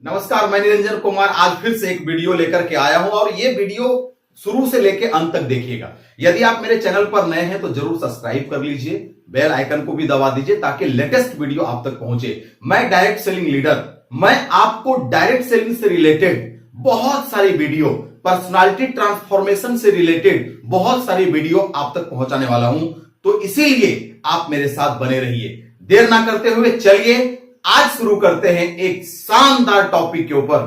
नमस्कार, मैं निरंजन कुमार आज फिर से एक वीडियो लेकर के आया हूं और ये वीडियो शुरू से लेकर अंत तक देखिएगा। यदि आप मेरे चैनल पर नए हैं तो जरूर सब्सक्राइब कर लीजिए, बेल आइकन को भी दबा दीजिए ताकि लेटेस्ट वीडियो आप तक पहुंचे। मैं डायरेक्ट सेलिंग लीडर, मैं आपको डायरेक्ट सेलिंग से रिलेटेड बहुत सारी वीडियो, पर्सनालिटी ट्रांसफॉर्मेशन से रिलेटेड बहुत सारी वीडियो आप तक पहुंचाने वाला हूं, तो इसीलिए आप मेरे साथ बने रहिए। देर ना करते हुए चलिए आज शुरू करते हैं एक शानदार टॉपिक के ऊपर।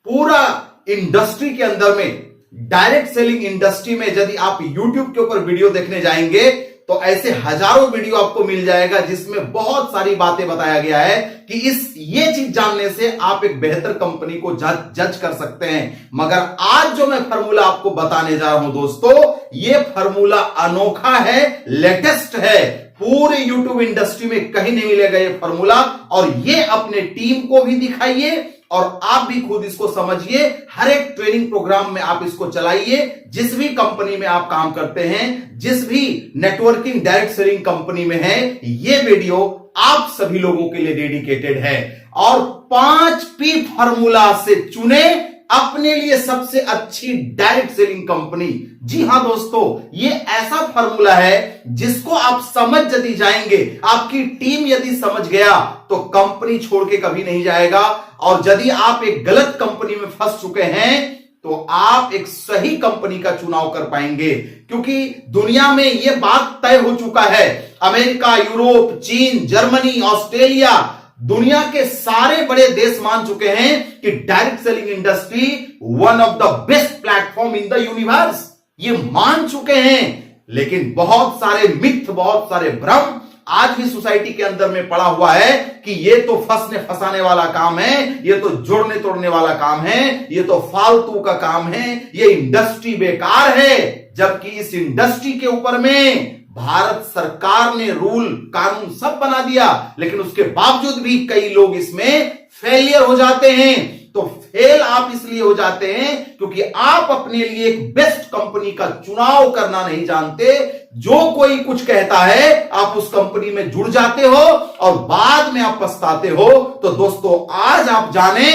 पूरा इंडस्ट्री के अंदर में, डायरेक्ट सेलिंग इंडस्ट्री में यदि आप YouTube के ऊपर वीडियो देखने जाएंगे तो ऐसे हजारों वीडियो आपको मिल जाएगा जिसमें बहुत सारी बातें बताया गया है कि ये चीज जानने से आप एक बेहतर कंपनी को जज कर सकते हैं। मगर आज जो मैं फार्मूला आपको बताने जा रहा हूं दोस्तों, ये फार्मूला अनोखा है, लेटेस्ट है, पूरे YouTube इंडस्ट्री में कहीं नहीं मिलेगा ये फार्मूला। और ये अपने टीम को भी दिखाइए और आप भी खुद इसको समझिए। हर एक ट्रेनिंग प्रोग्राम में आप इसको चलाइए। जिस भी कंपनी में आप काम करते हैं, जिस भी नेटवर्किंग डायरेक्ट सेलिंग कंपनी में है, ये वीडियो आप सभी लोगों के लिए डेडिकेटेड है। और 5P फार्मूला से चुने अपने लिए सबसे अच्छी डायरेक्ट सेलिंग कंपनी। जी हां दोस्तों, ये ऐसा फार्मूला है जिसको आप समझ यदि जाएंगे, आपकी टीम यदि समझ गया तो कंपनी छोड़ के कभी नहीं जाएगा। और यदि आप एक गलत कंपनी में फंस चुके हैं तो आप एक सही कंपनी का चुनाव कर पाएंगे। क्योंकि दुनिया में यह बात तय हो चुका है, अमेरिका, यूरोप, चीन, जर्मनी, ऑस्ट्रेलिया, दुनिया के सारे बड़े देश मान चुके हैं कि direct selling industry one of the best platform in the universe. ये मान चुके हैं, लेकिन बहुत सारे मिथ, बहुत सारे भ्रम आज भी सोसाइटी के अंदर में पड़ा हुआ है कि ये तो फंसने फंसाने वाला काम है, ये तो जोड़ने तोड़ने वाला काम है, ये तो फालतू का काम है, ये इंडस्ट्री बेकार है। जबकि इस इंडस्ट्री के ऊपर में भारत सरकार ने रूल कानून सब बना दिया, लेकिन उसके बावजूद भी कई लोग इसमें फेलियर हो जाते हैं। तो फेल आप इसलिए हो जाते हैं क्योंकि आप अपने लिए एक बेस्ट कंपनी का चुनाव करना नहीं जानते। जो कोई कुछ कहता है आप उस कंपनी में जुड़ जाते हो और बाद में आप पछताते हो। तो दोस्तों आज आप जाने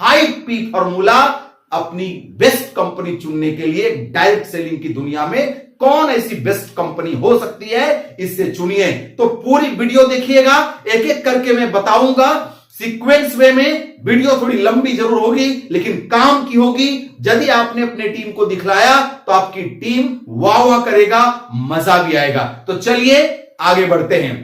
5P फार्मूला अपनी बेस्ट कंपनी चुनने के लिए डायरेक्ट सेलिंग की दुनिया में कौन ऐसी बेस्ट कंपनी हो सकती है, इससे चुनिए। तो पूरी वीडियो देखिएगा, एक एक करके मैं बताऊंगा सीक्वेंस वे में। वीडियो थोड़ी लंबी जरूर होगी लेकिन काम की होगी। यदि आपने अपने टीम को दिखलाया तो आपकी टीम वाह वाह करेगा, मजा भी आएगा। तो चलिए आगे बढ़ते हैं।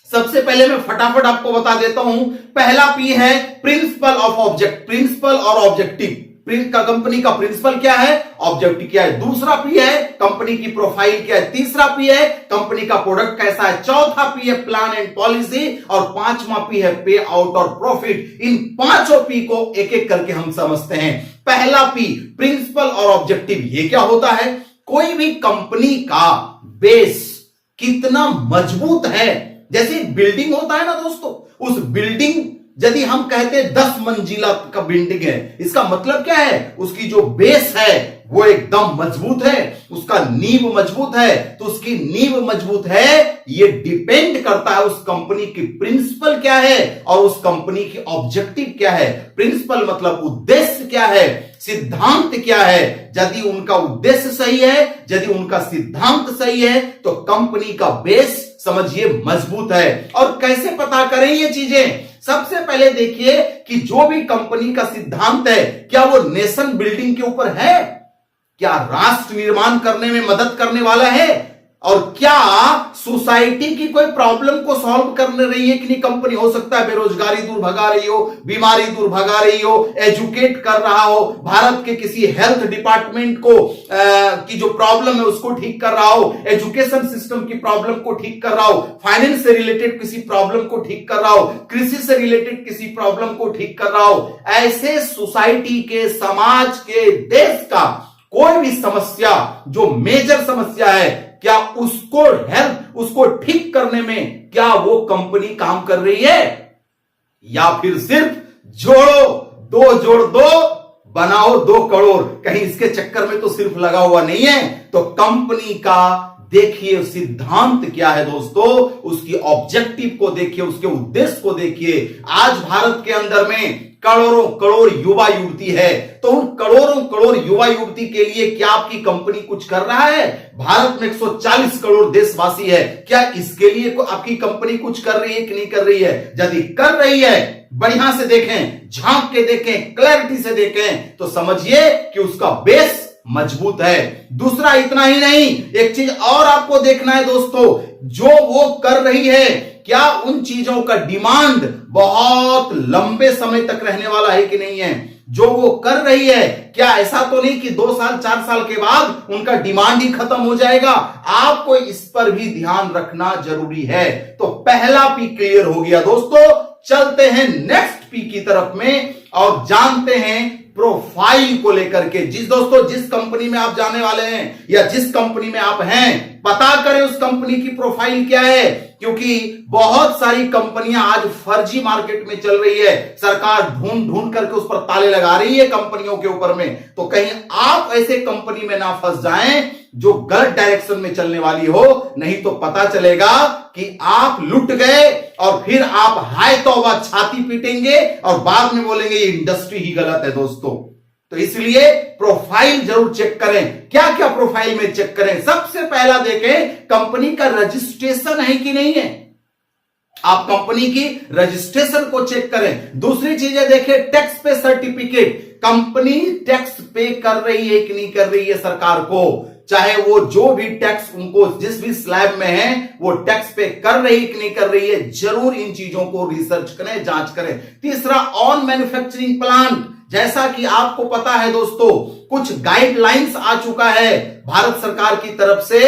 सबसे पहले मैं फटाफट आपको बता देता हूं। पहला P है प्रिंसिपल ऑफ ऑब्जेक्ट, प्रिंसिपल और ऑब्जेक्टिव। कंपनी का प्रिंसिपल क्या है, ऑब्जेक्टिव क्या है। दूसरा P है कंपनी की प्रोफाइल क्या है। तीसरा P है कंपनी का प्रोडक्ट कैसा है। चौथा P है प्लान एंड पॉलिसी और पांचवा P है पे आउट और प्रॉफिट। इन पांचों P को एक एक करके हम समझते हैं। पहला P प्रिंसिपल और ऑब्जेक्टिव, ये क्या होता है। कोई भी कंपनी का बेस कितना मजबूत है, जैसे बिल्डिंग होता है ना दोस्तों, उस बिल्डिंग यदि हम कहते हैं 10 मंजिला का बिल्डिंग है, इसका मतलब क्या है, उसकी जो बेस है वो एकदम मजबूत है, उसका नींव मजबूत है। तो उसकी नींव मजबूत है, ये डिपेंड करता है उस कंपनी की प्रिंसिपल क्या है और उस कंपनी की ऑब्जेक्टिव क्या है। प्रिंसिपल मतलब उद्देश्य क्या है, सिद्धांत क्या है। यदि उनका उद्देश्य सही है, यदि उनका सिद्धांत सही है तो कंपनी का बेस समझिए मजबूत है। और कैसे पता करें ये चीजें, सबसे पहले देखिए कि जो भी कंपनी का सिद्धांत है, क्या वो नेशन बिल्डिंग के ऊपर है, क्या राष्ट्र निर्माण करने में मदद करने वाला है, और क्या सोसाइटी की कोई प्रॉब्लम को सॉल्व करने रही है कि नहीं कंपनी। हो सकता है बेरोजगारी दूर भगा रही हो, बीमारी दूर भगा रही हो, एजुकेट कर रहा हो, भारत के किसी हेल्थ डिपार्टमेंट को की जो प्रॉब्लम है उसको ठीक कर रहा हो, एजुकेशन सिस्टम की प्रॉब्लम को ठीक कर रहा हो, फाइनेंस से रिलेटेड किसी प्रॉब्लम को ठीक कर रहा हो, कृषि से रिलेटेड किसी प्रॉब्लम को ठीक कर रहा हो। ऐसे सोसाइटी के, समाज के, देश का कोई भी समस्या जो मेजर समस्या है, क्या उसको हेल्प, उसको ठीक करने में क्या वो कंपनी काम कर रही है, या फिर सिर्फ जोड़ो 2 जोड़ 2 बनाओ 2 करोड़, कहीं इसके चक्कर में तो सिर्फ लगा हुआ नहीं है। तो कंपनी का देखिए सिद्धांत क्या है दोस्तों, उसकी ऑब्जेक्टिव को देखिए, उसके उद्देश्य को देखिए। आज भारत के अंदर में करोड़ों करोड़ युवा युवती है। तो उन करोड़ों करोड़ युवा युवती के लिए क्या आपकी कंपनी कुछ कर रहा है? भारत में 140 करोड़ देशवासी है, क्या इसके लिए आपकी कंपनी कुछ कर रही है कि नहीं कर रही है? यदि कर रही है, बढ़िया से देखें, झांक के देखें, क्लैरिटी से देखें, तो समझिए कि उसका बेस मजबूत है। दूसरा इतना ही नहीं, एक चीज और आपको देखना है दोस्तों, जो वो कर रही है क्या उन चीजों का डिमांड बहुत लंबे समय तक रहने वाला है कि नहीं है? जो वो कर रही है क्या ऐसा तो नहीं कि 2 साल 4 साल के बाद उनका डिमांड ही खत्म हो जाएगा? आपको इस पर भी ध्यान रखना जरूरी है। तो पहला पी क्लियर हो गया दोस्तों। चलते हैं नेक्स्ट पी की तरफ में और जानते हैं प्रोफाइल को लेकर के। जिस कंपनी में आप जाने वाले हैं या जिस कंपनी में आप हैं, पता करें उस कंपनी की प्रोफाइल क्या है, क्योंकि बहुत सारी कंपनियां आज फर्जी मार्केट में चल रही है। सरकार ढूंढ ढूंढ करके उस पर ताले लगा रही है कंपनियों के ऊपर में। तो कहीं आप ऐसे कंपनी में ना फंस जाएं जो गलत डायरेक्शन में चलने वाली हो, नहीं तो पता चलेगा कि आप लुट गए और फिर आप हाय तौबा छाती पीटेंगे और बाद में बोलेंगे ये इंडस्ट्री ही गलत है दोस्तों। तो इसलिए प्रोफाइल जरूर चेक करें। क्या क्या प्रोफाइल में चेक करें? सबसे पहला देखें कंपनी का रजिस्ट्रेशन है कि नहीं है। आप कंपनी की रजिस्ट्रेशन को चेक करें। दूसरी चीजें देखें, टैक्स पे सर्टिफिकेट, कंपनी टैक्स पे कर रही है कि नहीं कर रही है सरकार को, चाहे वो जो भी टैक्स उनको जिस भी स्लैब में है वो टैक्स पे कर रही है कि नहीं कर रही है। जरूर इन चीजों को रिसर्च करें, जांच करें। तीसरा, ऑन मैन्युफैक्चरिंग प्लांट। जैसा कि आपको पता है दोस्तों, कुछ गाइडलाइंस आ चुका है भारत सरकार की तरफ से,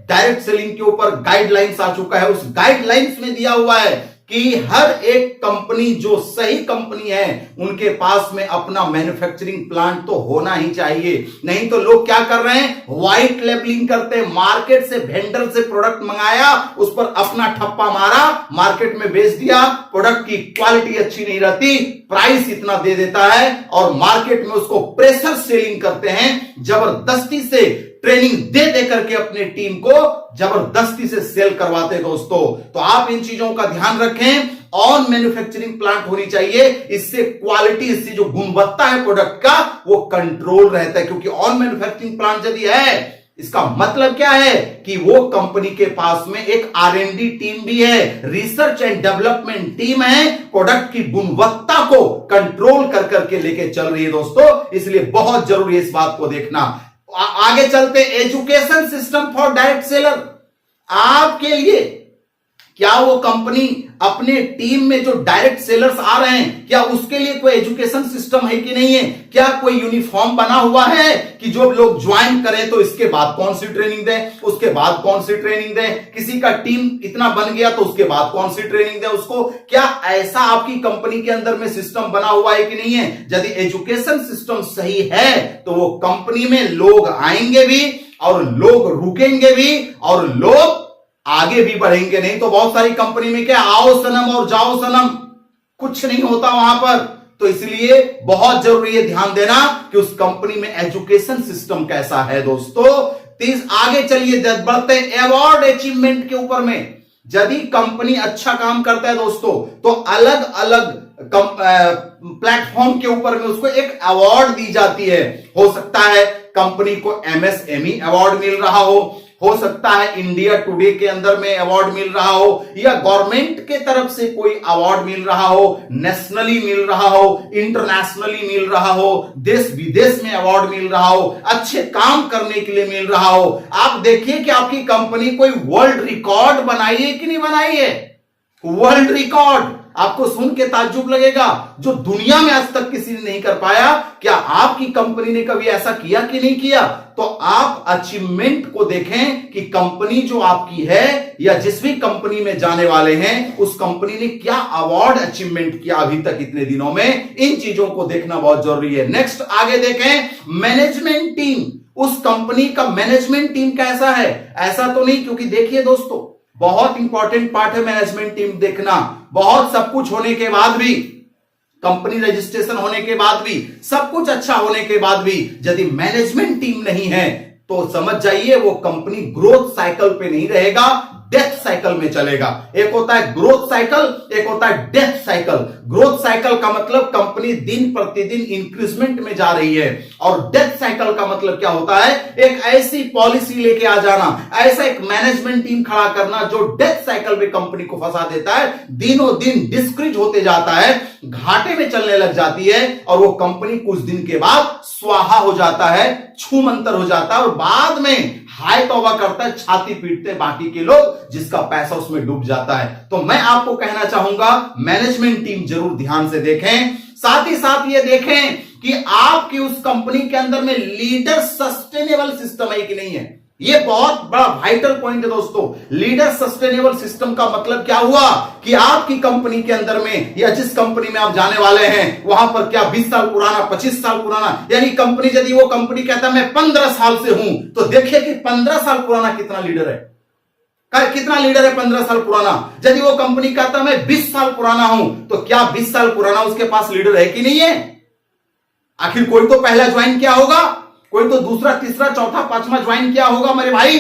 डायरेक्ट सेलिंग के ऊपर गाइडलाइंस आ चुका है। उस गाइडलाइंस में दिया हुआ है कि हर एक कंपनी जो सही कंपनी है उनके पास में अपना मैन्युफैक्चरिंग प्लांट तो होना ही चाहिए। नहीं तो लोग क्या कर रहे हैं, व्हाइट लेबलिंग करते हैं, मार्केट से वेंडर से प्रोडक्ट मंगाया, उस पर अपना ठप्पा मारा, मार्केट में बेच दिया, प्रोडक्ट की क्वालिटी अच्छी नहीं रहती, प्राइस इतना दे देता है और मार्केट में उसको प्रेशर सेलिंग करते हैं, जबरदस्ती से ट्रेनिंग दे दे करके अपने टीम को जबरदस्ती से सेल करवाते हैं दोस्तों। तो आप इन चीजों का ध्यान रखें। ऑन मैन्युफैक्चरिंग प्लांट होनी चाहिए, इससे क्वालिटी, इससे जो गुणवत्ता है प्रोडक्ट का वो कंट्रोल रहता है। क्योंकि ऑन मैन्युफैक्चरिंग प्लांट यदि है, इसका मतलब क्या है कि वो कंपनी के पास में एक R&D टीम भी है, रिसर्च एंड डेवलपमेंट टीम है, प्रोडक्ट की गुणवत्ता को कंट्रोल कर करके लेके चल रही है दोस्तों। इसलिए बहुत जरूरी है इस बात को देखना। आगे चलते, education system for direct seller. आपके लिए क्या वो कंपनी अपने टीम में जो डायरेक्ट सेलर्स आ रहे हैं, क्या उसके लिए कोई एजुकेशन सिस्टम है कि नहीं है? क्या कोई यूनिफॉर्म बना हुआ है कि जो लोग ज्वाइन करें तो इसके बाद कौन सी ट्रेनिंग दें, उसके बाद कौन सी ट्रेनिंग दें, किसी का टीम इतना बन गया तो उसके बाद कौन सी ट्रेनिंग दें उसको? क्या ऐसा आपकी कंपनी के अंदर में सिस्टम बना हुआ है कि नहीं है? यदि एजुकेशन सिस्टम सही है तो वो कंपनी में लोग आएंगे भी और लोग रुकेंगे भी और लोग आगे भी बढ़ेंगे। नहीं तो बहुत सारी कंपनी में क्या, आओ सनम और जाओ सनम, कुछ नहीं होता वहां पर। तो इसलिए बहुत जरूरी है ध्यान देना कि उस कंपनी में एजुकेशन सिस्टम कैसा है दोस्तों। आगे चलिए बढ़ते हैं अवार्ड अचीवमेंट के ऊपर में। यदि कंपनी अच्छा काम करता है दोस्तों तो अलग अलग प्लेटफॉर्म के ऊपर में उसको एक अवार्ड दी जाती है। हो सकता है कंपनी को MSME अवार्ड मिल रहा हो सकता है इंडिया टुडे के अंदर में अवार्ड मिल रहा हो, या गवर्नमेंट के तरफ से कोई अवार्ड मिल रहा हो, नेशनली मिल रहा हो, इंटरनेशनली मिल रहा हो, देश विदेश में अवार्ड मिल रहा हो, अच्छे काम करने के लिए मिल रहा हो। आप देखिए कि आपकी कंपनी कोई वर्ल्ड रिकॉर्ड बनाई है कि नहीं बनाई है। वर्ल्ड रिकॉर्ड आपको सुन के ताज्जुब लगेगा, जो दुनिया में आज तक किसी ने नहीं कर पाया। क्या आपकी कंपनी ने कभी ऐसा किया कि नहीं किया? तो आप अचीवमेंट को देखें कि कंपनी जो आपकी है या जिस भी कंपनी में जाने वाले हैं उस कंपनी ने क्या अवार्ड अचीवमेंट किया अभी तक इतने दिनों में। इन चीजों को देखना बहुत जरूरी है। नेक्स्ट आगे देखें, मैनेजमेंट टीम। उस कंपनी का मैनेजमेंट टीम कैसा है? ऐसा तो नहीं, क्योंकि देखिए दोस्तों बहुत इंपॉर्टेंट पार्ट है मैनेजमेंट टीम देखना। बहुत सब कुछ होने के बाद भी, कंपनी रजिस्ट्रेशन होने के बाद भी, सब कुछ अच्छा होने के बाद भी यदि मैनेजमेंट टीम नहीं है तो समझ जाइए वो कंपनी ग्रोथ साइकिल पे नहीं रहेगा, डेथ साइकिल में चलेगा। एक होता है ग्रोथ साइकिल, एक होता है डेथ साइकिल। ग्रोथ साइकिल का मतलब कंपनी दिन प्रतिदिन इंक्रीजमेंट में जा रही है, और डेथ साइकिल का मतलब क्या होता है, एक ऐसी पॉलिसी लेके आ जाना, ऐसा एक मैनेजमेंट टीम खड़ा करना जो डेथ साइकिल में कंपनी को फंसा देता है, दिनों दिन डिस्क्रीज होते जाता है, घाटे में चलने लग जाती है, और वो कंपनी कुछ दिन के बाद स्वाहा हो जाता है, छूमंतर हो जाता है, और बाद में हाय तौबा करता है, छाती पीटते हैं बाकी के लोग, जिसका पैसा उसमें डूब जाता है। तो मैं आपको कहना चाहूंगा मैनेजमेंट टीम जरूर ध्यान से देखें, साथ ही साथ ये देखें कि आपकी उस कंपनी के अंदर में लीडर सस्टेनेबल सिस्टम है कि नहीं है। ये बहुत बड़ा वाइटल पॉइंट है दोस्तों। लीडर सस्टेनेबल सिस्टम का मतलब क्या हुआ कि आपकी कंपनी के अंदर में या जिस कंपनी में आप जाने वाले हैं वहां पर क्या 20 साल पुराना, 25 साल पुराना, यानी कंपनी यदि वो कंपनी कहता है मैं 15 साल से हूं, तो देखिए कि 15 साल पुराना कितना लीडर है, कितना लीडर है 15 साल पुराना। यदि वो कंपनी कहता है मैं 20 साल पुराना हूं, तो क्या 20 साल पुराना उसके पास लीडर है कि नहीं है। आखिर कोई तो पहला ज्वाइन किया होगा, कोई तो दूसरा, तीसरा, चौथा, पांचवा ज्वाइन किया होगा मेरे भाई।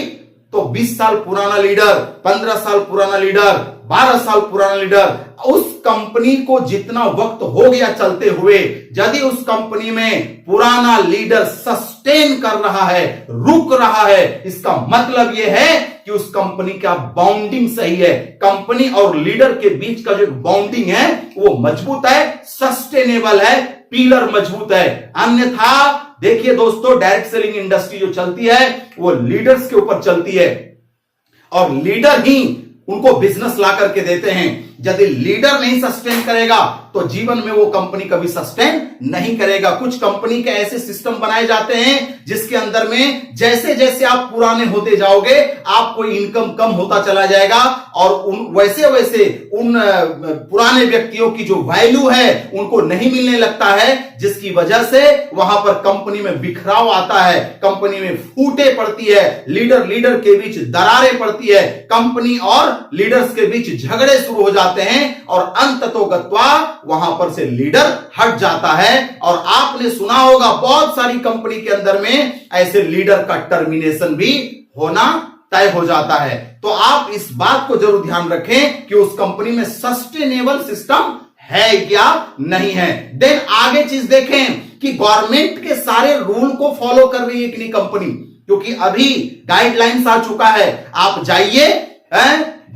तो 20 साल पुराना लीडर, 15 साल पुराना लीडर, 12 साल पुराना लीडर, उस कंपनी को जितना वक्त हो गया चलते हुए, यदि उस कंपनी में पुराना लीडर सस्टेन कर रहा है, रुक रहा है, इसका मतलब यह है कि उस कंपनी का बाउंडिंग सही है। कंपनी और लीडर के बीच का जो बाउंडिंग है वो मजबूत है, सस्टेनेबल है, पिलर मजबूत है। अन्यथा देखिए दोस्तों, डायरेक्ट सेलिंग इंडस्ट्री जो चलती है वो लीडर्स के ऊपर चलती है, और लीडर ही उनको बिजनेस ला करके देते हैं। यदि लीडर नहीं सस्टेन करेगा तो जीवन में वो कंपनी कभी सस्टेन नहीं करेगा। कुछ कंपनी के ऐसे सिस्टम बनाए जाते हैं जिसके अंदर में जैसे जैसे आप पुराने होते जाओगे आपको इनकम कम होता चला जाएगा, और वैसे वैसे उन पुराने व्यक्तियों की जो वैल्यू है उनको नहीं मिलने लगता है, जिसकी वजह से वहां पर कंपनी में बिखराव आता है, कंपनी में फूटे पड़ती है, लीडर के बीच दरारें पड़ती है, कंपनी और लीडर्स के बीच झगड़े शुरू हो जाते हैं, और अंततोगत्वा वहां पर से लीडर हट जाता है। और आपने सुना होगा बहुत सारी कंपनी के अंदर में ऐसे लीडर का टर्मिनेशन भी होना तय हो जाता है। तो आप इस बात को जरूर ध्यान रखें कि उस कंपनी में सस्टेनेबल सिस्टम है क्या नहीं है। देन आगे चीज देखें कि गवर्नमेंट के सारे रूल को फॉलो कर रही है कि नहीं कंपनी, क्योंकि अभी गाइडलाइंस आ चुका है। आप जाइए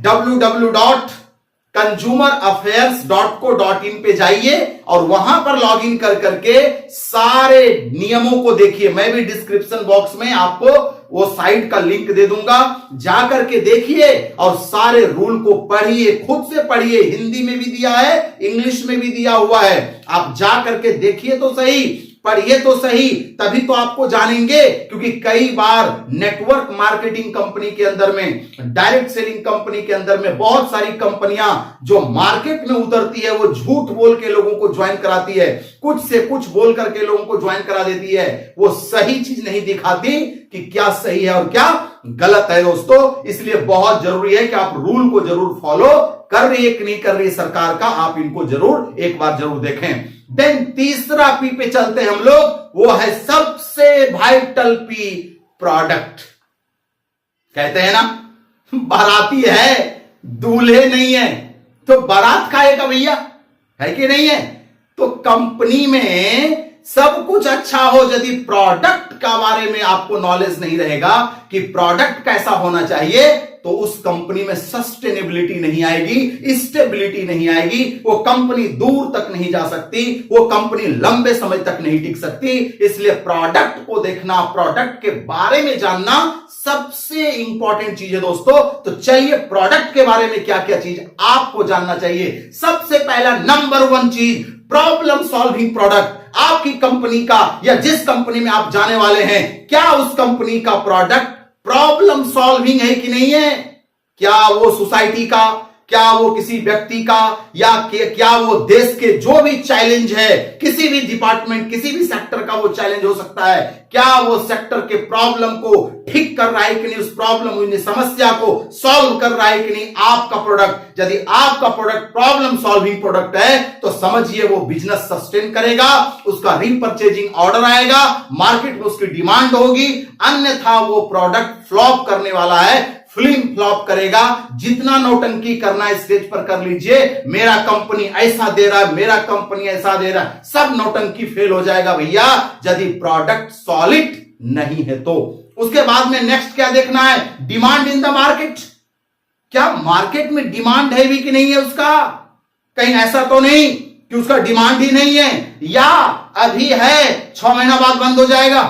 www.consumeraffairs.co.in पे जाइए और वहां पर लॉगिन कर करके सारे नियमों को देखिए। मैं भी डिस्क्रिप्शन बॉक्स में आपको वो साइट का लिंक दे दूंगा, जाकर के देखिए और सारे रूल को पढ़िए, खुद से पढ़िए। हिंदी में भी दिया है, इंग्लिश में भी दिया हुआ है, आप जा करके देखिए तो सही, पढ़िए तो सही, तभी तो आपको जानेंगे। क्योंकि कई बार नेटवर्क मार्केटिंग कंपनी के अंदर में, डायरेक्ट सेलिंग कंपनी के अंदर में बहुत सारी कंपनियां जो मार्केट में उतरती है वो झूठ बोल के लोगों को ज्वाइन कराती है, कुछ से कुछ बोल करके लोगों को ज्वाइन करा देती है। वो सही चीज नहीं दिखाती कि क्या सही है और क्या गलत है दोस्तों। इसलिए बहुत जरूरी है कि आप रूल को जरूर फॉलो कर रही है कि नहीं कर रही है सरकार का, आप इनको जरूर एक बार जरूर देखें। देन तीसरा पी पे चलते हैं हम लोग, वो है सबसे वाइटल पी, प्रोडक्ट। कहते हैं ना बाराती है दूल्हे नहीं है, तो बारात खाएगा भैया, है कि नहीं है। तो कंपनी में सब कुछ अच्छा हो, यदि प्रोडक्ट का बारे में आपको नॉलेज नहीं रहेगा कि प्रोडक्ट कैसा होना चाहिए, तो उस कंपनी में सस्टेनेबिलिटी नहीं आएगी, स्टेबिलिटी नहीं आएगी, वो कंपनी दूर तक नहीं जा सकती, वो कंपनी लंबे समय तक नहीं टिक सकती। इसलिए प्रोडक्ट को देखना, प्रोडक्ट के बारे में जानना सबसे इंपॉर्टेंट चीज है दोस्तों। तो चलिए प्रोडक्ट के बारे में क्या क्या चीज आपको जानना चाहिए। सबसे पहला नंबर 1 चीज, प्रॉब्लम सॉल्विंग प्रोडक्ट। आपकी कंपनी का या जिस कंपनी में आप जाने वाले हैं, क्या उस कंपनी का प्रोडक्ट प्रॉब्लम सॉल्विंग है कि नहीं है। क्या वो सोसाइटी का, क्या वो किसी व्यक्ति का, या क्या वो देश के जो भी चैलेंज है, किसी भी डिपार्टमेंट, किसी भी सेक्टर का वो चैलेंज हो सकता है, क्या वो सेक्टर के प्रॉब्लम को ठीक कर रहा है कि नहीं, उस प्रॉब्लम, समस्या को सॉल्व कर रहा है कि नहीं आपका प्रोडक्ट। यदि आपका प्रोडक्ट प्रॉब्लम सॉल्विंग प्रोडक्ट है तो समझिए वो बिजनेस सस्टेन करेगा, उसका रीपर्चेजिंग ऑर्डर आएगा, मार्केट में उसकी डिमांड होगी। अन्यथा वो प्रोडक्ट फ्लॉप करने वाला है, फिल्म फ्लॉप करेगा। जितना नौटंकी करना है स्टेज पर कर लीजिए, मेरा कंपनी ऐसा दे रहा है, मेरा कंपनी ऐसा दे रहा है, सब नौटंकी फेल हो जाएगा भैया, यदि प्रोडक्ट सॉलिड नहीं है तो। उसके बाद में नेक्स्ट क्या देखना है, डिमांड इन द मार्केट। क्या मार्केट में डिमांड है भी कि नहीं है उसका? कहीं ऐसा तो नहीं कि उसका डिमांड ही नहीं है, या अभी है 6 महीना बाद बंद हो जाएगा।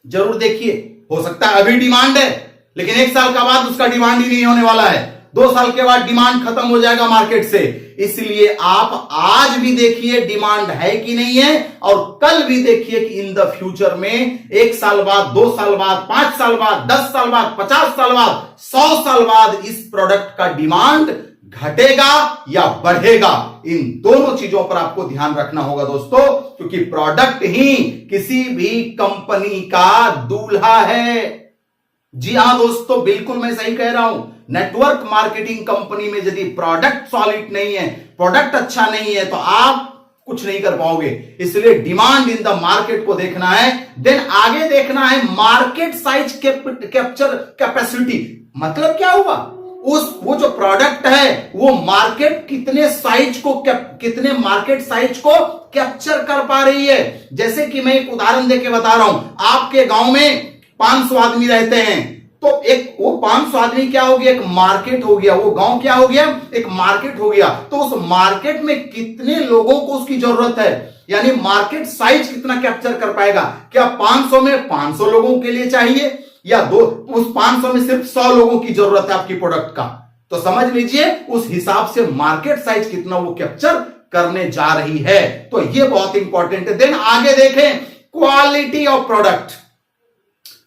जरूर देखिए, हो सकता है अभी डिमांड है लेकिन 1 साल का बाद उसका डिमांड ही नहीं होने वाला है, 2 साल के बाद डिमांड खत्म हो जाएगा मार्केट से। इसलिए आप आज भी देखिए डिमांड है कि नहीं है, और कल भी देखिए कि इन द फ्यूचर में 1 साल बाद, 2 साल बाद, 5 साल बाद, 10 साल बाद, 50 साल बाद, 100 साल बाद इस प्रोडक्ट का डिमांड घटेगा या बढ़ेगा। इन दोनों चीजों पर आपको ध्यान रखना होगा दोस्तों, क्योंकि प्रोडक्ट ही किसी भी कंपनी का दूल्हा है। जी हां दोस्तों, बिल्कुल मैं सही कह रहा हूं। नेटवर्क मार्केटिंग कंपनी में यदि प्रोडक्ट सॉलिड नहीं है, प्रोडक्ट अच्छा नहीं है, तो आप कुछ नहीं कर पाओगे। इसलिए डिमांड इन द मार्केट को देखना है। देन आगे देखना है मार्केट साइज कैप्चर कैपेसिटी। मतलब क्या हुआ, वो जो प्रोडक्ट है वो मार्केट कितने मार्केट साइज को कैप्चर कर पा रही है। जैसे कि मैं एक उदाहरण देके बता रहा हूं, आपके गांव में 500 आदमी रहते हैं, तो वो 500 आदमी क्या हो गया, एक मार्केट हो गया। वो गांव क्या हो गया, एक मार्केट हो गया। तो उस मार्केट में कितने लोगों को उसकी जरूरत है, यानी मार्केट साइज कितना कैप्चर कर पाएगा। क्या 500 में 500 लोगों के लिए चाहिए, या उस 500 में सिर्फ 100 लोगों की जरूरत है आपकी प्रोडक्ट का। तो समझ लीजिए उस हिसाब से मार्केट साइज कितना वो कैप्चर करने जा रही है। तो ये बहुत इंपॉर्टेंट है। देन आगे देखें क्वालिटी ऑफ प्रोडक्ट।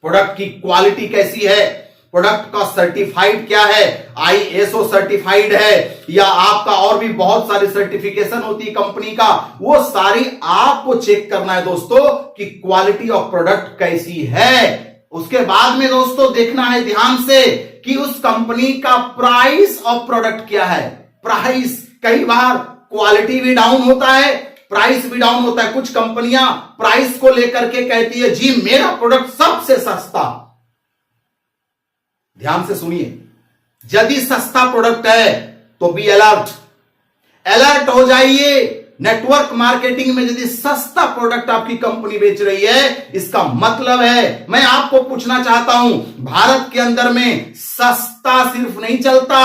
प्रोडक्ट की क्वालिटी कैसी है, प्रोडक्ट का सर्टिफाइड क्या है, ISO सर्टिफाइड है, या आपका और भी बहुत सारी सर्टिफिकेशन होती है कंपनी का, वो सारी आपको चेक करना है दोस्तों कि क्वालिटी ऑफ प्रोडक्ट कैसी है। उसके बाद में दोस्तों देखना है ध्यान से कि उस कंपनी का प्राइस ऑफ प्रोडक्ट क्या है। प्राइस, कई बार क्वालिटी भी डाउन होता है, प्राइस भी डाउन होता है। कुछ कंपनियां प्राइस को लेकर के कहती है जी मेरा प्रोडक्ट सबसे सस्ता। ध्यान से सुनिए, यदि सस्ता प्रोडक्ट है तो बी अलर्ट हो जाइए। नेटवर्क मार्केटिंग में यदि सस्ता प्रोडक्ट आपकी कंपनी बेच रही है, इसका मतलब है, मैं आपको पूछना चाहता हूं, भारत के अंदर में सस्ता सिर्फ नहीं चलता,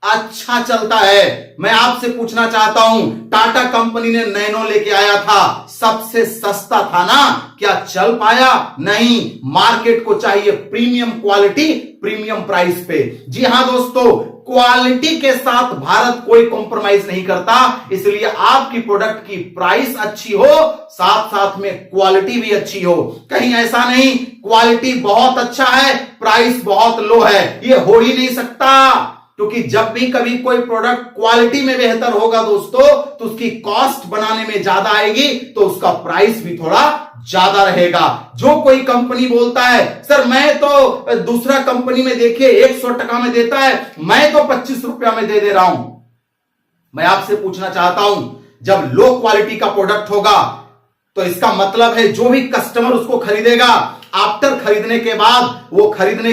अच्छा चलता है। मैं आपसे पूछना चाहता हूं, टाटा कंपनी ने नैनो लेके आया था, सबसे सस्ता था ना, क्या चल पाया? नहीं। मार्केट को चाहिए प्रीमियम क्वालिटी प्रीमियम प्राइस पे। जी हां दोस्तों, क्वालिटी के साथ भारत कोई कॉम्प्रोमाइज नहीं करता। इसलिए आपकी प्रोडक्ट की प्राइस अच्छी हो, साथ साथ में क्वालिटी भी अच्छी हो। कहीं ऐसा नहीं क्वालिटी बहुत अच्छा है प्राइस बहुत लो है, ये हो ही नहीं सकता। क्योंकि जब भी कभी कोई प्रोडक्ट क्वालिटी में बेहतर होगा दोस्तों, तो उसकी कॉस्ट बनाने में ज्यादा आएगी, तो उसका प्राइस भी थोड़ा ज्यादा रहेगा। जो कोई कंपनी बोलता है सर मैं तो दूसरा कंपनी में देखिए 100 टका में देता है, मैं तो 25 रुपया में दे रहा हूं, मैं आपसे पूछना चाहता हूं, जब लो क्वालिटी का प्रोडक्ट होगा तो इसका मतलब है जो भी कस्टमर उसको खरीदेगा, आफ्टर खरीदने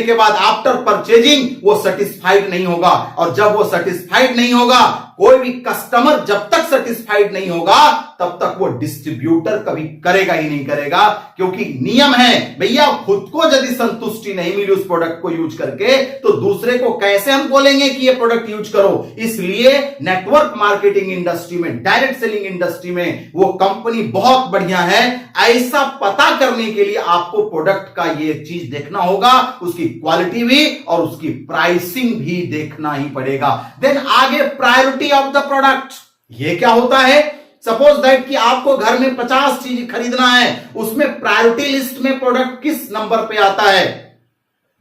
के बाद आफ्टर परचेजिंग वो सेटिस्फाइड नहीं होगा। और जब वो सेटिस्फाइड नहीं होगा, कोई भी कस्टमर जब तक सेटिस्फाइड नहीं होगा तब तक वो डिस्ट्रीब्यूटर कभी करेगा ही नहीं करेगा। क्योंकि नियम है भैया, खुद को यदि संतुष्टि नहीं मिली उस प्रोडक्ट को यूज करके, तो दूसरे को कैसे हम बोलेंगे कि ये प्रोडक्ट यूज करो। इसलिए नेटवर्क मार्केटिंग इंडस्ट्री में, डायरेक्ट सेलिंग इंडस्ट्री में वो कंपनी बहुत बढ़िया है। ऐसा पता करने के लिए आपको प्रोडक्ट का ये चीज देखना होगा, उसकी क्वालिटी भी और उसकी प्राइसिंग भी देखना ही पड़ेगा। देन आगे प्रायोरिटी ऑफ द प्रोडक्ट। ये क्या होता है, सपोज दैट कि आपको घर में 50 चीज खरीदना है, उसमें प्रायोरिटी लिस्ट में प्रोडक्ट किस नंबर पे आता है।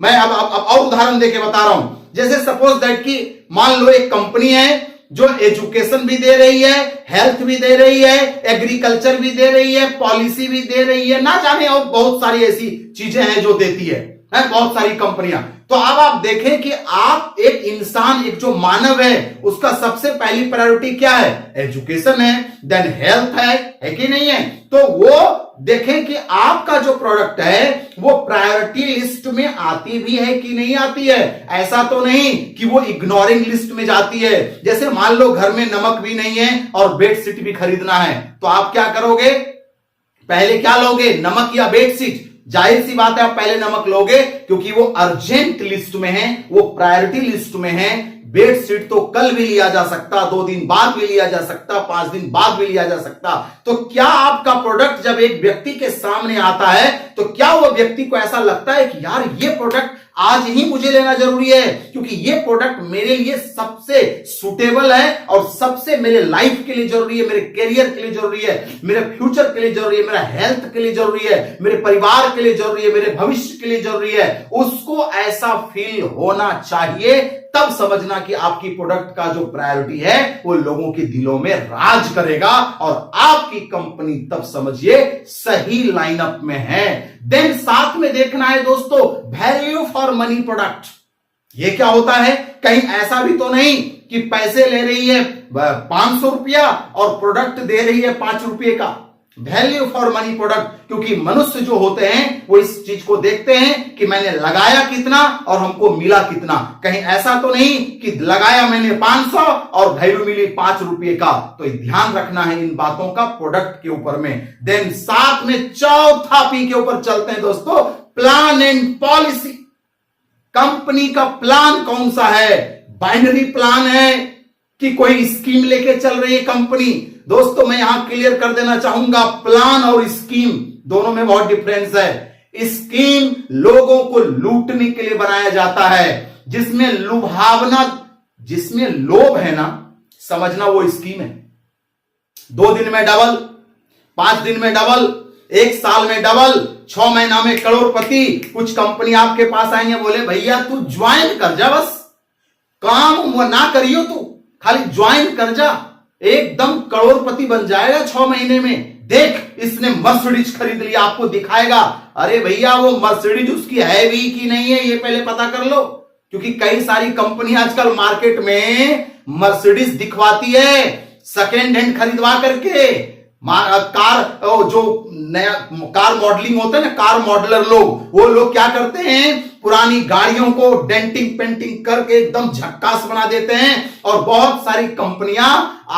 मैं अब और उदाहरण देके बता रहा हूं। जैसे सपोज दैट कि मान लो एक कंपनी है जो एजुकेशन भी दे रही है, हेल्थ भी दे रही है, एग्रीकल्चर भी दे रही है, पॉलिसी भी दे रही है, ना जाने और बहुत सारी ऐसी चीजें हैं जो देती है बहुत सारी कंपनियां। तो अब आप देखें कि आप एक इंसान, एक जो मानव है, उसका सबसे पहली प्रायोरिटी क्या है, एजुकेशन है, देन हेल्थ है कि नहीं है। तो वो देखें कि आपका जो प्रोडक्ट है वो प्रायोरिटी लिस्ट में आती भी है कि नहीं आती है। ऐसा तो नहीं कि वो इग्नोरिंग लिस्ट में जाती है। जैसे मान लो घर में नमक भी नहीं है और बेडशीट भी खरीदना है, तो आप क्या करोगे? पहले क्या लोगे, नमक या बेडशीट? जाहिर सी बात है आप पहले नमक लोगे, क्योंकि वो अर्जेंट लिस्ट में है, वो प्रायोरिटी लिस्ट में है। बेडशीट तो कल भी लिया जा सकता, 2 दिन बाद भी लिया जा सकता, 5 दिन बाद भी लिया जा सकता। तो क्या आपका प्रोडक्ट जब एक व्यक्ति के सामने आता है तो क्या वो व्यक्ति को ऐसा लगता है कि यार ये प्रोडक्ट आज ही मुझे लेना जरूरी है, क्योंकि ये प्रोडक्ट मेरे लिए सबसे सुटेबल है और सबसे मेरे लाइफ के लिए जरूरी है, मेरे करियर के लिए जरूरी है, मेरे फ्यूचर के लिए जरूरी है, मेरा हेल्थ के लिए जरूरी है, मेरे परिवार के लिए जरूरी है, मेरे भविष्य के लिए जरूरी है। उसको ऐसा फील होना चाहिए, तब समझना कि आपकी प्रोडक्ट का जो प्रायोरिटी है वो लोगों के दिलों में राज करेगा और आपकी कंपनी तब समझिए सही लाइनअप में है। देन साथ में देखना है दोस्तों वैल्यू फॉर मनी प्रोडक्ट। ये क्या होता है? कहीं ऐसा भी तो नहीं कि पैसे ले रही है 500 रुपया और प्रोडक्ट दे रही है 5 रुपये का। वैल्यू फॉर मनी प्रोडक्ट, क्योंकि मनुष्य जो होते हैं वो इस चीज को देखते हैं कि मैंने लगाया कितना और हमको मिला कितना। कहीं ऐसा तो नहीं कि लगाया मैंने 500 और वैल्यू मिली 5 रुपये का। तो ध्यान रखना है इन बातों का प्रोडक्ट के ऊपर में। देन साथ में चौथा पी के ऊपर चलते हैं दोस्तों, प्लान एंड पॉलिसी। कंपनी का प्लान कौन सा है? बाइनरी प्लान है कि कोई स्कीम लेके चल रही है कंपनी? दोस्तों मैं यहां क्लियर कर देना चाहूंगा, प्लान और स्कीम दोनों में बहुत डिफरेंस है। स्कीम लोगों को लूटने के लिए बनाया जाता है, जिसमें लुभावना, जिसमें लोभ है ना, समझना वो स्कीम है। 2 दिन में डबल, 5 दिन में डबल, 1 साल में डबल, 6 महीना में करोड़पति। कुछ कंपनी आपके पास आएंगे, बोले भैया तू ज्वाइन कर जा, बस काम वो ना करियो, तू खाली ज्वाइन कर जा, एकदम करोड़पति बन जाएगा 6 महीने में। देख इसने मर्सिडीज खरीद लिया, आपको दिखाएगा। अरे भैया वो मर्सिडीज उसकी है भी कि नहीं है ये पहले पता कर लो, क्योंकि कई सारी कंपनी आजकल मार्केट में मर्सिडीज दिखवाती है सेकेंड हैंड खरीदवा करके। कार जो नया कार मॉडलिंग होता है ना, कार मॉडलर लोग, वो लोग क्या करते हैं, पुरानी गाड़ियों को डेंटिंग पेंटिंग करके एकदम झक्कास बना देते हैं। और बहुत सारी कंपनियां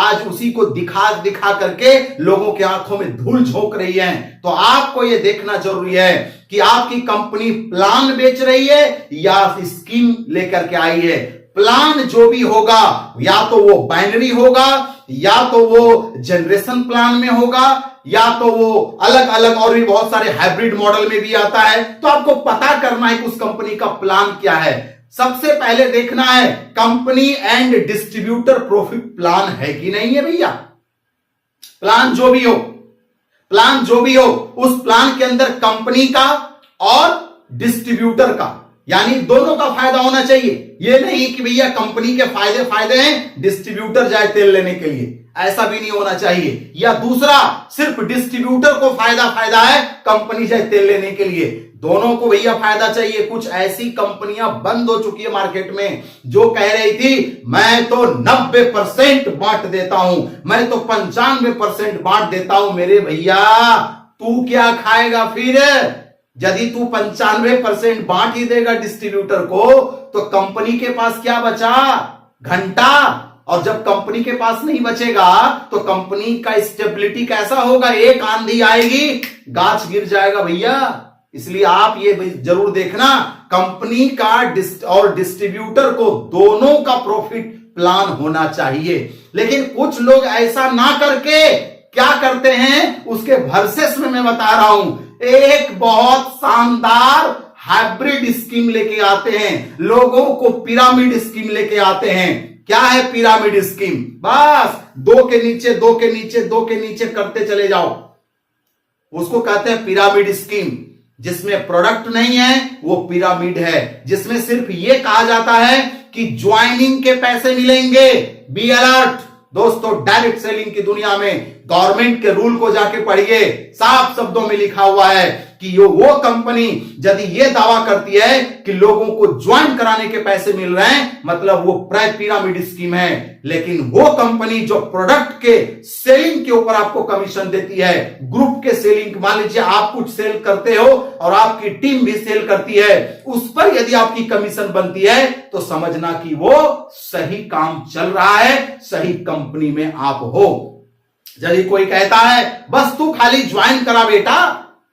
आज उसी को दिखा दिखा करके लोगों के आंखों में धूल झोंक रही हैं। तो आपको यह देखना जरूरी है कि आपकी कंपनी प्लान बेच रही है या स्कीम लेकर के आई है। प्लान जो भी होगा या तो वो बाइनरी होगा, या तो वो जनरेशन प्लान में होगा, या तो वो अलग अलग और भी बहुत सारे हाइब्रिड मॉडल में भी आता है। तो आपको पता करना है कि उस कंपनी का प्लान क्या है। सबसे पहले देखना है company and distributor profit plan है कि नहीं है भैया। प्लान जो भी हो, प्लान जो भी हो, उस प्लान के अंदर कंपनी का और डिस्ट्रीब्यूटर का, यानी दोनों का फायदा होना चाहिए। ये नहीं कि भैया कंपनी के फायदे हैं, डिस्ट्रीब्यूटर जाए तेल लेने के लिए, ऐसा भी नहीं होना चाहिए। या दूसरा, सिर्फ डिस्ट्रीब्यूटर को फायदा है, कंपनी जाए तेल लेने के लिए। दोनों को भैया फायदा चाहिए। कुछ ऐसी कंपनियां बंद हो चुकी है मार्केट में जो कह रही थी मैं तो 90% बांट देता हूं, मैं तो 95% बांट देता हूं। मेरे भैया तू क्या खाएगा फिर? यदि तू 95% बांट ही देगा डिस्ट्रीब्यूटर को, तो कंपनी के पास क्या बचा? घंटा। और जब कंपनी के पास नहीं बचेगा तो कंपनी का स्टेबिलिटी कैसा होगा? एक आंधी आएगी गाछ गिर जाएगा भैया। इसलिए आप ये जरूर देखना, कंपनी का और डिस्ट्रीब्यूटर को दोनों का प्रॉफिट प्लान होना चाहिए। लेकिन कुछ लोग ऐसा ना करके क्या करते हैं, उसके वर्सेस में मैं बता रहा हूं, एक बहुत शानदार हाइब्रिड स्कीम लेके आते हैं, लोगों को पिरामिड स्कीम लेके आते हैं। क्या है पिरामिड स्कीम? बस 2 के नीचे 2 के नीचे 2 के नीचे करते चले जाओ, उसको कहते हैं पिरामिड स्कीम। जिसमें प्रोडक्ट नहीं है वो पिरामिड है, जिसमें सिर्फ ये कहा जाता है कि ज्वाइनिंग के पैसे मिलेंगे। बी अलर्ट दोस्तों, डायरेक्ट सेलिंग की दुनिया में गवर्नमेंट के रूल को जाके पढ़िए, साफ शब्दों में लिखा हुआ है कि वो कंपनी यदि ये दावा करती है कि लोगों को ज्वाइन कराने के पैसे मिल रहे हैं, मतलब वो पिरामिड स्कीम है। लेकिन वो कंपनी जो प्रोडक्ट के सेलिंग के ऊपर आपको कमीशन देती है, ग्रुप के सेलिंग, मान लीजिए आप कुछ सेल करते हो और आपकी टीम भी सेल करती है, उस पर यदि आपकी कमीशन बनती है तो समझना कि वो सही काम चल रहा है, सही कंपनी में आप हो। यदि कोई कहता है बस तू खाली ज्वाइन करा बेटा,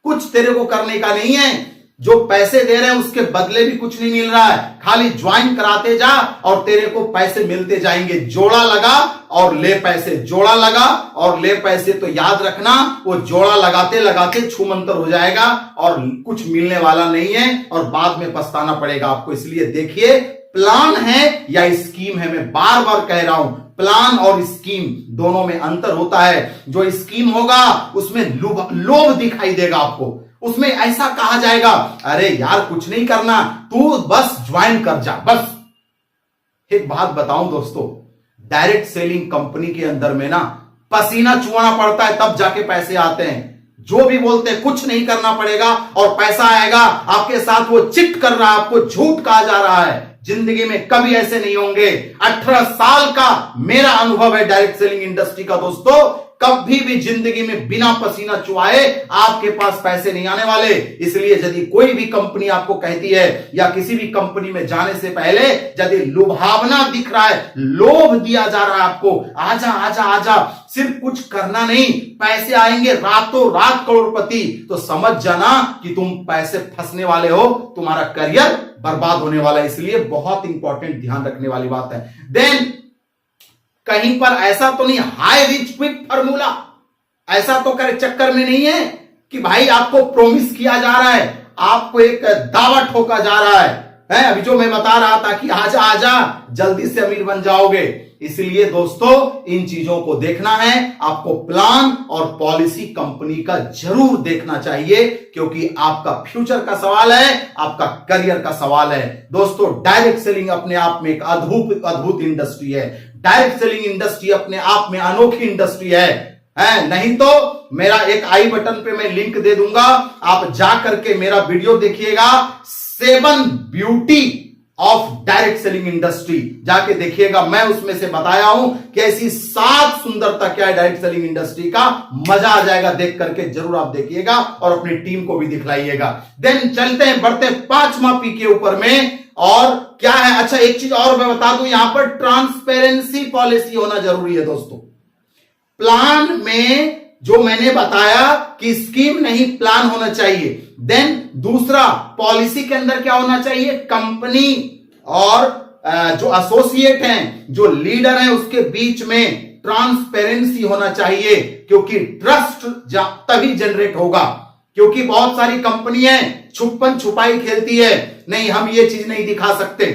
कुछ तेरे को करने का नहीं है, जो पैसे दे रहे हैं उसके बदले भी कुछ नहीं मिल रहा है, खाली ज्वाइन कराते जा और तेरे को पैसे मिलते जाएंगे। जोड़ा लगा और ले पैसे, जोड़ा लगा और ले पैसे, तो याद रखना वो जोड़ा लगाते लगाते छूमंतर हो जाएगा और कुछ मिलने वाला नहीं है और बाद में पछताना पड़ेगा आपको। इसलिए देखिए, प्लान है या स्कीम है, मैं बार बार कह रहा हूं, प्लान और स्कीम दोनों में अंतर होता है। जो स्कीम होगा उसमें लोभ दिखाई देगा आपको, उसमें ऐसा कहा जाएगा अरे यार कुछ नहीं करना, तू बस ज्वाइन कर जा बस। एक बात बताऊं दोस्तों, डायरेक्ट सेलिंग कंपनी के अंदर में ना पसीना चुहाना पड़ता है तब जाके पैसे आते हैं। जो भी बोलते हैं कुछ नहीं करना पड़ेगा और पैसा आएगा, आपके साथ वो चिट कर रहा है, आपको झूठ कहा जा रहा है। जिंदगी में कभी ऐसे नहीं होंगे। 18 साल का मेरा अनुभव है डायरेक्ट सेलिंग इंडस्ट्री का दोस्तों, कभी भी जिंदगी में बिना पसीना चुहाए आपके पास पैसे नहीं आने वाले। इसलिए यदि कोई भी कंपनी आपको कहती है या किसी भी कंपनी में जाने से पहले यदि लुभावना दिख रहा है, लोभ दिया जा रहा है आपको, आजा आजा आजा, सिर्फ कुछ करना नहीं, पैसे आएंगे रातों रात करोड़पति, तो समझ जाना कि तुम पैसे फंसने वाले हो, तुम्हारा करियर बर्बाद होने वाला है। इसलिए बहुत इंपॉर्टेंट ध्यान रखने वाली बात है। देन कहीं पर ऐसा तो नहीं हाई रिच क्विक फार्मूला, ऐसा तो करे चक्कर में नहीं है कि भाई आपको प्रॉमिस किया जा रहा है, आपको एक दावा ठोका जा रहा है अभी जो मैं बता रहा था कि आजा आजा जल्दी से अमीर बन जाओगे। इसलिए दोस्तों इन चीजों को देखना है, आपको प्लान और पॉलिसी कंपनी का जरूर देखना चाहिए, क्योंकि आपका फ्यूचर का सवाल है, आपका करियर का सवाल है। दोस्तों डायरेक्ट सेलिंग अपने आप में एक अद्भुत इंडस्ट्री है। डायरेक्ट सेलिंग इंडस्ट्री अपने आप में अनोखी इंडस्ट्री है। नहीं तो मेरा एक आई बटन पे मैं लिंक दे दूंगा, आप जा करके मेरा वीडियो देखिएगा, 7 beauty of direct selling industry, जाके देखिएगा। मैं उसमें से बताया हूं कि ऐसी 7 सुंदरता क्या है डायरेक्ट सेलिंग इंडस्ट्री का, मजा आ जाएगा देख करके, जरूर आप देखिएगा और अपनी टीम को भी दिखलाइएगा। देन चलते हैं, बढ़ते 5वां पी के ऊपर में, और क्या है, अच्छा एक चीज और मैं बता दूं, यहां पर ट्रांसपेरेंसी पॉलिसी होना जरूरी है दोस्तों। प्लान में जो मैंने बताया कि स्कीम नहीं प्लान होना चाहिए। देन दूसरा, पॉलिसी के अंदर क्या होना चाहिए, कंपनी और जो एसोसिएट हैं, जो लीडर हैं, उसके बीच में ट्रांसपेरेंसी होना चाहिए, क्योंकि ट्रस्ट तभी जनरेट होगा। क्योंकि बहुत सारी कंपनियां छुपन छुपाई खेलती है, नहीं हम ये चीज नहीं दिखा सकते,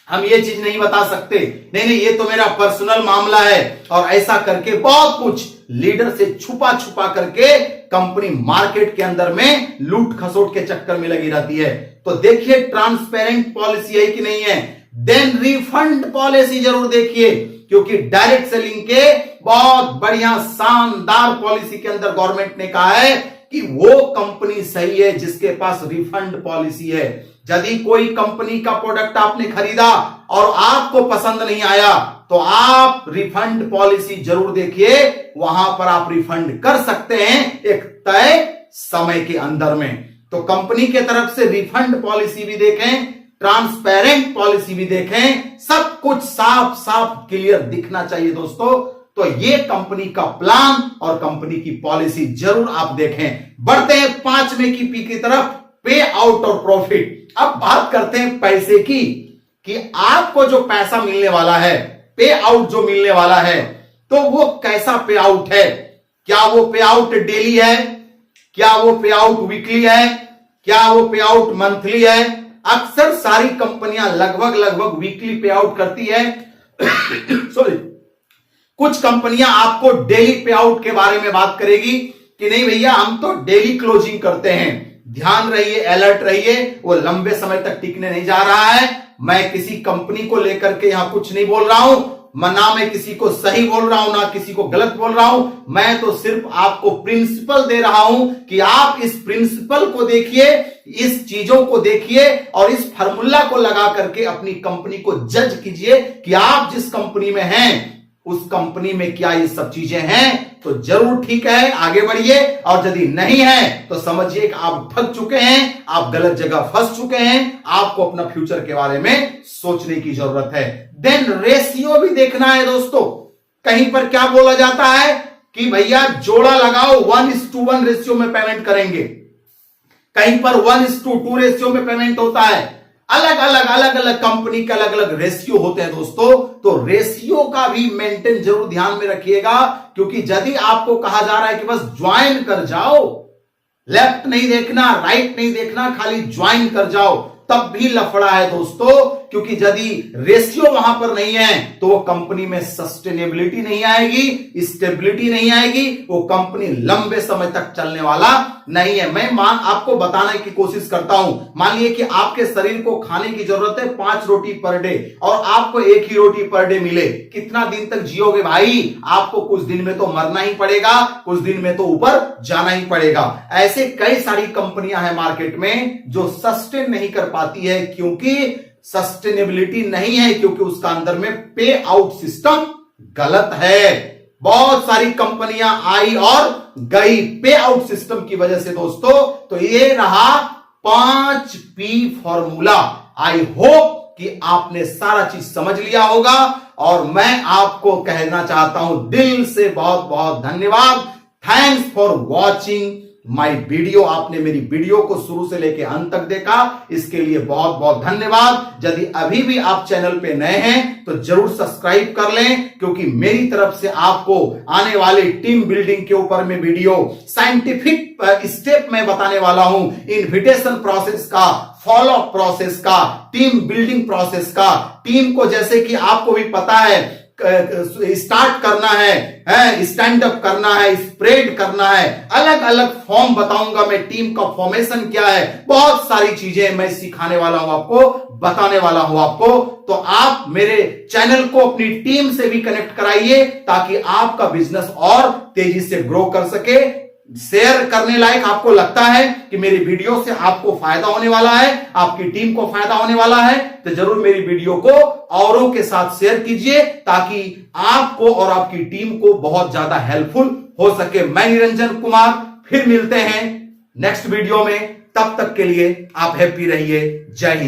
हम ये चीज नहीं बता सकते, नहीं नहीं ये तो मेरा पर्सनल मामला है, और ऐसा करके बहुत कुछ लीडर से छुपा छुपा करके कंपनी मार्केट के अंदर में लूट खसोट के चक्कर में लगी रहती है। तो देखिए ट्रांसपेरेंट पॉलिसी है कि नहीं है। देन रिफंड पॉलिसी जरूर देखिए, क्योंकि डायरेक्ट सेलिंग के बहुत बढ़िया शानदार पॉलिसी के अंदर गवर्नमेंट ने कहा है कि वो कंपनी सही है जिसके पास रिफंड पॉलिसी है। यदि कोई कंपनी का प्रोडक्ट आपने खरीदा और आपको पसंद नहीं आया, तो आप रिफंड पॉलिसी जरूर देखिए, वहां पर आप रिफंड कर सकते हैं एक तय समय के अंदर में। तो कंपनी के तरफ से रिफंड पॉलिसी भी देखें, ट्रांसपेरेंट पॉलिसी भी देखें, सब कुछ साफ साफ क्लियर दिखना चाहिए दोस्तों। तो ये कंपनी का प्लान और कंपनी की पॉलिसी जरूर आप देखें। बढ़ते हैं 5वें की पी की तरफ, पे आउट और प्रॉफिट। अब बात करते हैं पैसे की, कि आपको जो पैसा मिलने वाला है, पे आउट जो मिलने वाला है, तो वो कैसा पे आउट है। क्या वो पे आउट डेली है, क्या वो पे आउट वीकली है, क्या वो पे आउट मंथली है। अक्सर सारी कंपनियां लगभग वीकली पे आउट करती है सॉरी, कुछ कंपनियां आपको डेली पे आउट के बारे में बात करेगी कि नहीं भैया हम तो डेली क्लोजिंग करते हैं। ध्यान रहिए, अलर्ट रहिए, वो लंबे समय तक टिकने नहीं जा रहा है। मैं किसी कंपनी को लेकर के यहां कुछ नहीं बोल रहा हूं, ना मैं किसी को सही बोल रहा हूं ना किसी को गलत बोल रहा हूं, मैं तो सिर्फ आपको प्रिंसिपल दे रहा हूं कि आप इस प्रिंसिपल को देखिए, इस चीजों को देखिए और इस फार्मूला को लगा करके अपनी कंपनी को जज कीजिए कि आप जिस कंपनी में हैं उस कंपनी में क्या ये सब चीजें हैं। तो जरूर ठीक है, आगे बढ़िए, और यदि नहीं है तो समझिए कि आप ठग चुके हैं, आप गलत जगह फंस चुके हैं, आपको अपना फ्यूचर के बारे में सोचने की जरूरत है। देन रेशियो भी देखना है दोस्तों। कहीं पर क्या बोला जाता है कि भैया जोड़ा लगाओ, 1:1 रेशियो में पेमेंट करेंगे, कहीं पर 1:2 रेशियो में पेमेंट होता है। अलग अलग कंपनी के अलग अलग रेशियो होते हैं दोस्तों। तो रेशियो का भी मेंटेन जरूर ध्यान में रखिएगा, क्योंकि यदि आपको कहा जा रहा है कि बस ज्वाइन कर जाओ, लेफ्ट नहीं देखना राइट नहीं देखना, खाली ज्वाइन कर जाओ, तब भी लफड़ा है दोस्तों। क्योंकि यदि रेशियो वहां पर नहीं है तो वो कंपनी में सस्टेनेबिलिटी नहीं आएगी, स्टेबिलिटी नहीं आएगी, वो कंपनी लंबे समय तक चलने वाला नहीं है। मैं आपको बताने की कोशिश करता हूं, मान लीजिए कि आपके शरीर को खाने की जरूरत है 5 रोटी पर डे और आपको 1 ही रोटी पर डे मिले, कितना दिन तक जियोगे भाई? आपको कुछ दिन में तो मरना ही पड़ेगा, कुछ दिन में तो ऊपर जाना ही पड़ेगा। ऐसे कई सारी कंपनियां हैं मार्केट में जो सस्टेन नहीं कर पाती है, क्योंकि सस्टेनेबिलिटी नहीं है, क्योंकि उसका अंदर में पे आउट सिस्टम गलत है। बहुत सारी कंपनियां आई और गई पे आउट सिस्टम की वजह से दोस्तों। तो ये रहा 5P फॉर्मूला। आई होप कि आपने सारा चीज समझ लिया होगा और मैं आपको कहना चाहता हूं दिल से बहुत बहुत धन्यवाद। Thanks for watching my video. आपने मेरी वीडियो को शुरू से लेकर अंत तक देखा, इसके लिए बहुत बहुत धन्यवाद। यदि अभी भी आप चैनल पे नए हैं तो जरूर सब्सक्राइब कर लें, क्योंकि मेरी तरफ से आपको आने वाले टीम बिल्डिंग के ऊपर में वीडियो, साइंटिफिक स्टेप में बताने वाला हूं, इन्विटेशन प्रोसेस का, फॉलो अप प्रोसेस का, टीम बिल्डिंग प्रोसेस का। टीम को जैसे कि आपको भी पता है स्टार्ट करना है, स्टैंड अप करना है, स्प्रेड करना है, अलग अलग फॉर्म बताऊंगा मैं, टीम का फॉर्मेशन क्या है, बहुत सारी चीजें मैं सिखाने वाला हूं आपको, बताने वाला हूं आपको। तो आप मेरे चैनल को अपनी टीम से भी कनेक्ट कराइए ताकि आपका बिजनेस और तेजी से ग्रो कर सके। शेयर करने लायक आपको लगता है कि मेरी वीडियो से आपको फायदा होने वाला है, आपकी टीम को फायदा होने वाला है, तो जरूर मेरी वीडियो को औरों के साथ शेयर कीजिए ताकि आपको और आपकी टीम को बहुत ज्यादा हेल्पफुल हो सके। मैं निरंजन कुमार, फिर मिलते हैं नेक्स्ट वीडियो में। तब तक के लिए आप हैप्पी रहिए। जय हिंद।